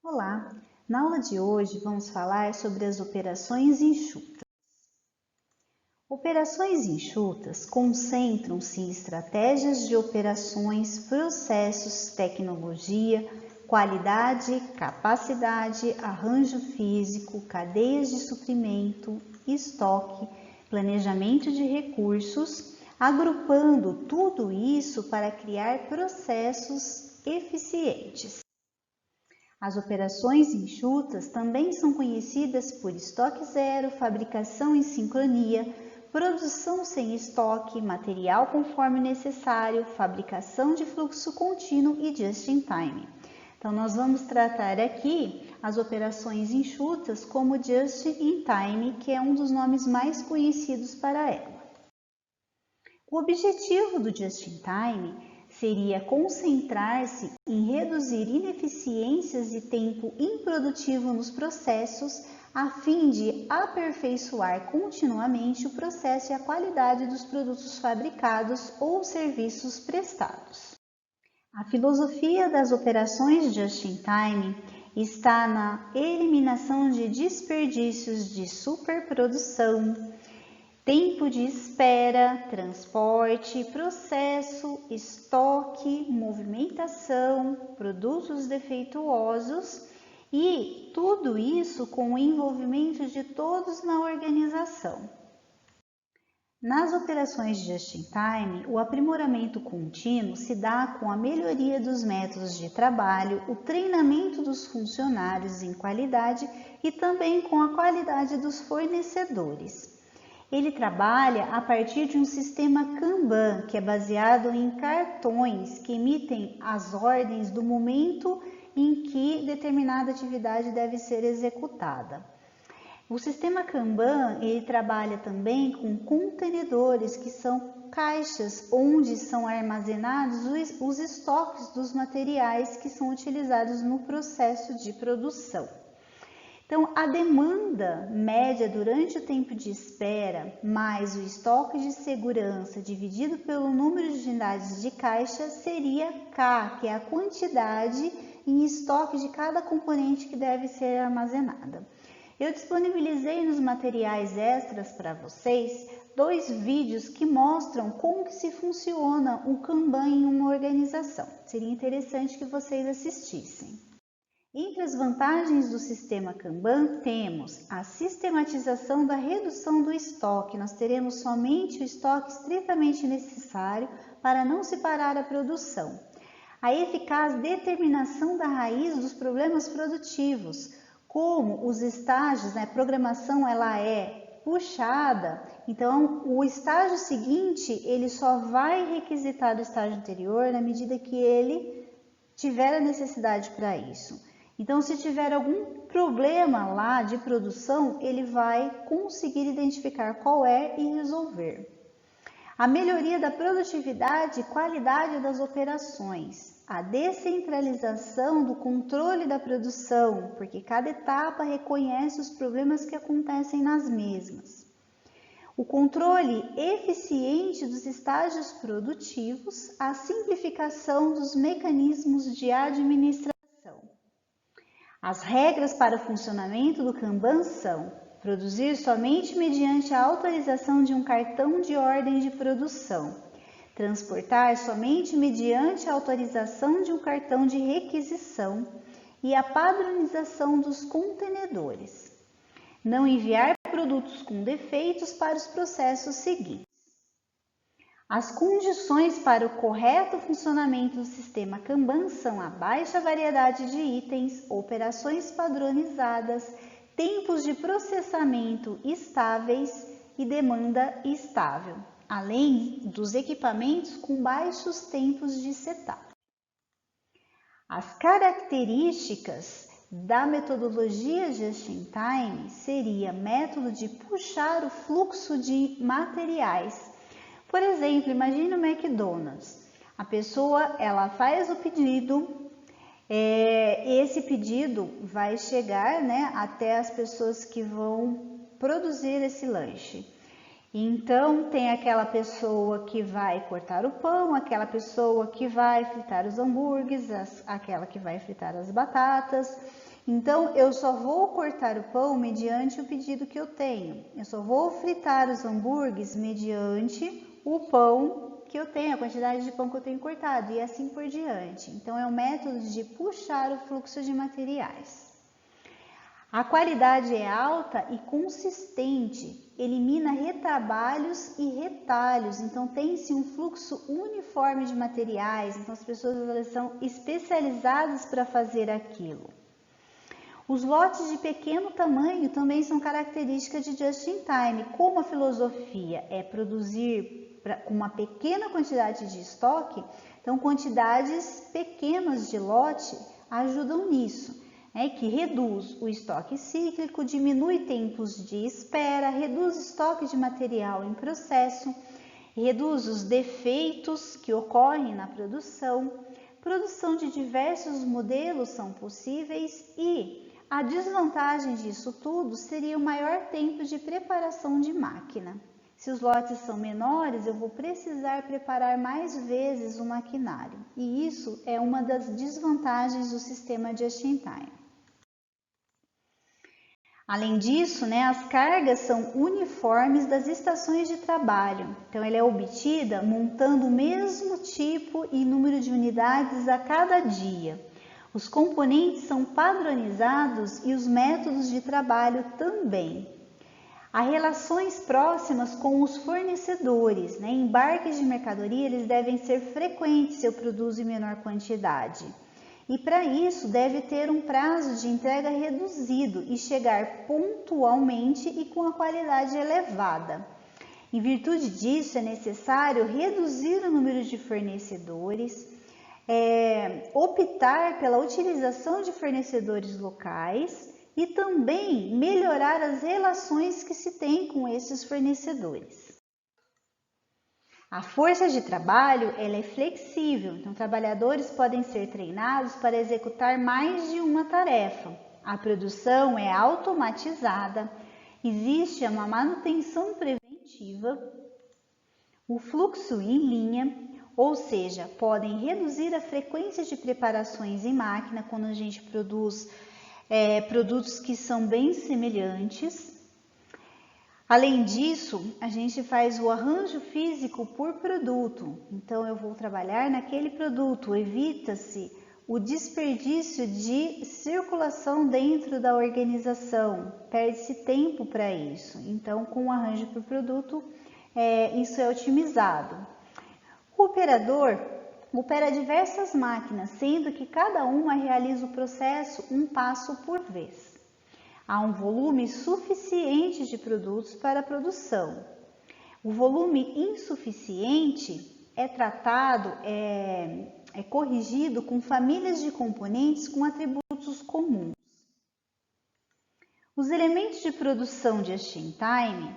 Olá! Na aula de hoje vamos falar sobre as operações enxutas. Operações enxutas concentram-se em estratégias de operações, processos, tecnologia, qualidade, capacidade, arranjo físico, cadeias de suprimento, estoque, planejamento de recursos, agrupando tudo isso para criar processos eficientes. As operações enxutas também são conhecidas por estoque zero, fabricação em sincronia, produção sem estoque, material conforme necessário, fabricação de fluxo contínuo e just-in-time. Então, nós vamos tratar aqui as operações enxutas como just-in-time, que é um dos nomes mais conhecidos para ela. O objetivo do just-in-time seria concentrar-se em reduzir ineficiências e tempo improdutivo nos processos, a fim de aperfeiçoar continuamente o processo e a qualidade dos produtos fabricados ou serviços prestados. A filosofia das operações just-in-time está na eliminação de desperdícios de superprodução, tempo de espera, transporte, processo, estoque, movimentação, produtos defeituosos e tudo isso com o envolvimento de todos na organização. Nas operações de just-in-time, o aprimoramento contínuo se dá com a melhoria dos métodos de trabalho, o treinamento dos funcionários em qualidade e também com a qualidade dos fornecedores. Ele trabalha a partir de um sistema Kanban, que é baseado em cartões que emitem as ordens do momento em que determinada atividade deve ser executada. O sistema Kanban, ele trabalha também com contenedores, que são caixas onde são armazenados os estoques dos materiais que são utilizados no processo de produção. Então, a demanda média durante o tempo de espera, mais o estoque de segurança dividido pelo número de unidades de caixa, seria K, que é a quantidade em estoque de cada componente que deve ser armazenada. Eu disponibilizei nos materiais extras para vocês 2 vídeos que mostram como que se funciona o Kanban em uma organização. Seria interessante que vocês assistissem. Entre as vantagens do sistema Kanban, temos a sistematização da redução do estoque. Nós teremos somente o estoque estritamente necessário para não se parar a produção. A eficaz determinação da raiz dos problemas produtivos, como os estágios, a programação ela é puxada, então o estágio seguinte ele só vai requisitar do estágio anterior na medida que ele tiver a necessidade para isso. Então, se tiver algum problema lá de produção, ele vai conseguir identificar qual é e resolver. A melhoria da produtividade e qualidade das operações. A descentralização do controle da produção, porque cada etapa reconhece os problemas que acontecem nas mesmas. O controle eficiente dos estágios produtivos, a simplificação dos mecanismos de administração. As regras para o funcionamento do Kanban são: produzir somente mediante a autorização de um cartão de ordem de produção, transportar somente mediante a autorização de um cartão de requisição e a padronização dos contenedores. Não enviar produtos com defeitos para os processos seguintes. As condições para o correto funcionamento do sistema Kanban são a baixa variedade de itens, operações padronizadas, tempos de processamento estáveis e demanda estável, além dos equipamentos com baixos tempos de setup. As características da metodologia just-in-time seria método de puxar o fluxo de materiais. Por exemplo, imagine o McDonald's. A pessoa ela faz o pedido, esse pedido vai chegar até as pessoas que vão produzir esse lanche. Então, tem aquela pessoa que vai cortar o pão, aquela pessoa que vai fritar os hambúrgueres, aquela que vai fritar as batatas. Então, eu só vou cortar o pão mediante o pedido que eu tenho. Eu só vou fritar os hambúrgueres mediante o pão que eu tenho, a quantidade de pão que eu tenho cortado, e assim por diante. Então, é um método de puxar o fluxo de materiais. A qualidade é alta e consistente, elimina retrabalhos e retalhos, então tem-se um fluxo uniforme de materiais, então as pessoas elas são especializadas para fazer aquilo. Os lotes de pequeno tamanho também são características de just in time, como a filosofia é produzir com uma pequena quantidade de estoque, então quantidades pequenas de lote ajudam nisso. Que reduz o estoque cíclico, diminui tempos de espera, reduz estoque de material em processo, reduz os defeitos que ocorrem na produção. Produção de diversos modelos são possíveis e a desvantagem disso tudo seria o maior tempo de preparação de máquina. Se os lotes são menores, eu vou precisar preparar mais vezes o maquinário. E isso é uma das desvantagens do sistema just in time. Além disso, as cargas são uniformes das estações de trabalho. Então, ela é obtida montando o mesmo tipo e número de unidades a cada dia. Os componentes são padronizados e os métodos de trabalho também. Há relações próximas com os fornecedores. Embarques de mercadoria eles devem ser frequentes se eu produzo em menor quantidade. E para isso deve ter um prazo de entrega reduzido e chegar pontualmente e com a qualidade elevada. Em virtude disso, é necessário reduzir o número de fornecedores, optar pela utilização de fornecedores locais e também melhorar as relações que se tem com esses fornecedores. A força de trabalho ela é flexível, então trabalhadores podem ser treinados para executar mais de uma tarefa. A produção é automatizada, existe uma manutenção preventiva, o fluxo em linha, ou seja, podem reduzir a frequência de preparações em máquina quando a gente produz produtos que são bem semelhantes. Além disso, a gente faz o arranjo físico por produto. Então, eu vou trabalhar naquele produto, evita-se o desperdício de circulação dentro da organização, perde-se tempo para isso. Então, com o arranjo por produto, isso é otimizado. O operador opera diversas máquinas, sendo que cada uma realiza o processo um passo por vez. Há um volume suficiente de produtos para a produção. O volume insuficiente é tratado, é corrigido com famílias de componentes com atributos comuns. Os elementos de produção just in time,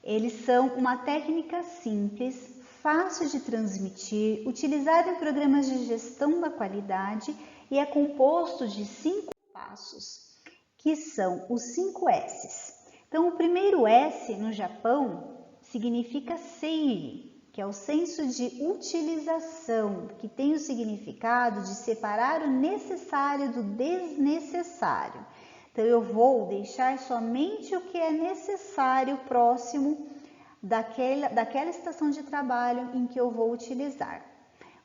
eles são uma técnica simples, fácil de transmitir, utilizada em programas de gestão da qualidade e é composto de 5 passos, que são os 5 S's. Então, o primeiro S no Japão significa seiri, que é o senso de utilização, que tem o significado de separar o necessário do desnecessário. Então, eu vou deixar somente o que é necessário próximo daquela estação de trabalho em que eu vou utilizar.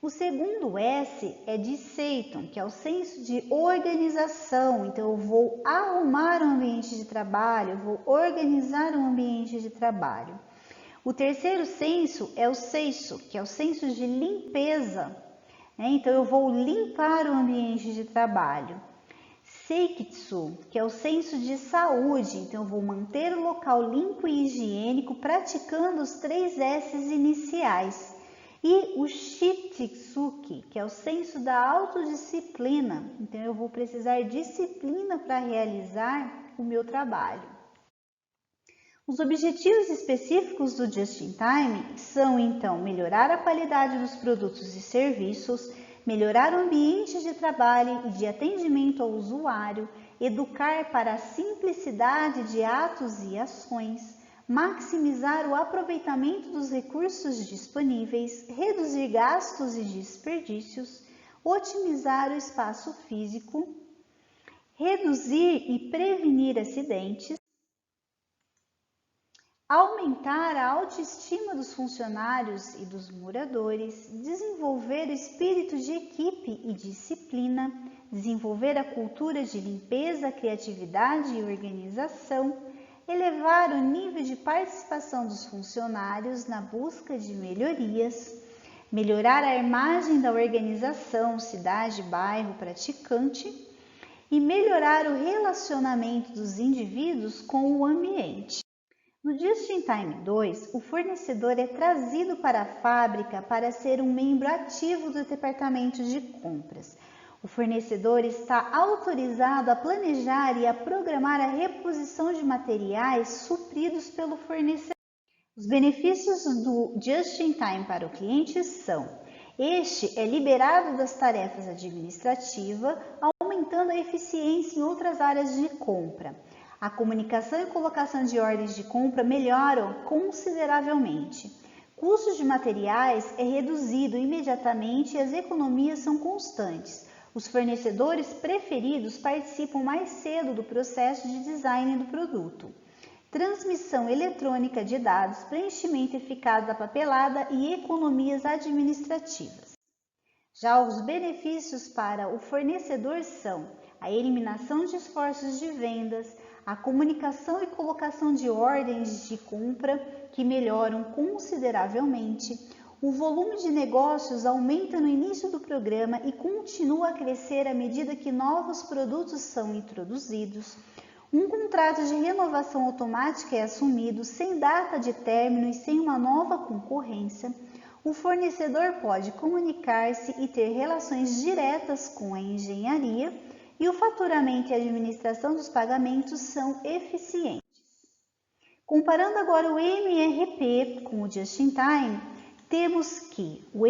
O segundo S é de Seiton, que é o senso de organização. Então, eu vou arrumar o ambiente de trabalho, eu vou organizar o ambiente de trabalho. O terceiro senso é o Seiso, que é o senso de limpeza. Então, eu vou limpar o ambiente de trabalho. Seikitsu, que é o senso de saúde. Então, eu vou manter o local limpo e higiênico, praticando os 3 S's iniciais. E o Shitsuki, que é o senso da autodisciplina. Então, eu vou precisar de disciplina para realizar o meu trabalho. Os objetivos específicos do Just in Time são, então, melhorar a qualidade dos produtos e serviços, melhorar o ambiente de trabalho e de atendimento ao usuário, educar para a simplicidade de atos e ações, maximizar o aproveitamento dos recursos disponíveis, reduzir gastos e desperdícios, otimizar o espaço físico, reduzir e prevenir acidentes, aumentar a autoestima dos funcionários e dos moradores, desenvolver o espírito de equipe e disciplina, desenvolver a cultura de limpeza, criatividade e organização, elevar o nível de participação dos funcionários na busca de melhorias, melhorar a imagem da organização, cidade, bairro, praticante e melhorar o relacionamento dos indivíduos com o ambiente. No Just in Time 2, o fornecedor é trazido para a fábrica para ser um membro ativo do departamento de compras. O fornecedor está autorizado a planejar e a programar a reposição de materiais supridos pelo fornecedor. Os benefícios do Just in Time para o cliente são: este é liberado das tarefas administrativas, aumentando a eficiência em outras áreas de compra. A comunicação e colocação de ordens de compra melhoram consideravelmente. Custos de materiais é reduzido imediatamente e as economias são constantes. Os fornecedores preferidos participam mais cedo do processo de design do produto. Transmissão eletrônica de dados, preenchimento eficaz da papelada e economias administrativas. Já os benefícios para o fornecedor são a eliminação de esforços de vendas, a comunicação e colocação de ordens de compra que melhoram consideravelmente, o volume de negócios aumenta no início do programa e continua a crescer à medida que novos produtos são introduzidos, um contrato de renovação automática é assumido sem data de término e sem uma nova concorrência, o fornecedor pode comunicar-se e ter relações diretas com a engenharia, e o faturamento e a administração dos pagamentos são eficientes. Comparando agora o MRP com o Just in Time, temos que no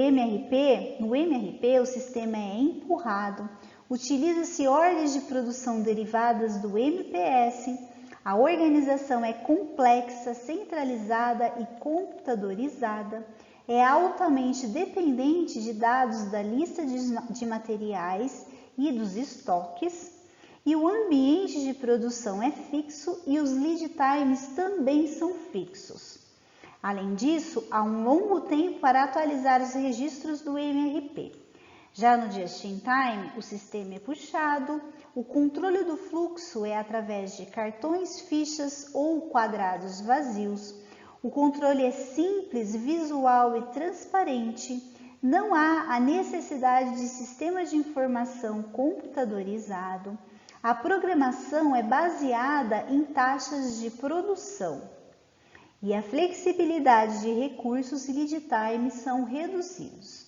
MRP o sistema é empurrado, utiliza-se ordens de produção derivadas do MPS, a organização é complexa, centralizada e computadorizada, é altamente dependente de dados da lista de materiais e dos estoques, e o ambiente de produção é fixo e os lead times também são fixos. Além disso, há um longo tempo para atualizar os registros do MRP. Já no Just in Time, o sistema é puxado, o controle do fluxo é através de cartões, fichas ou quadrados vazios, o controle é simples, visual e transparente. Não há a necessidade de sistema de informação computadorizado. A programação é baseada em taxas de produção. E a flexibilidade de recursos e lead time são reduzidos.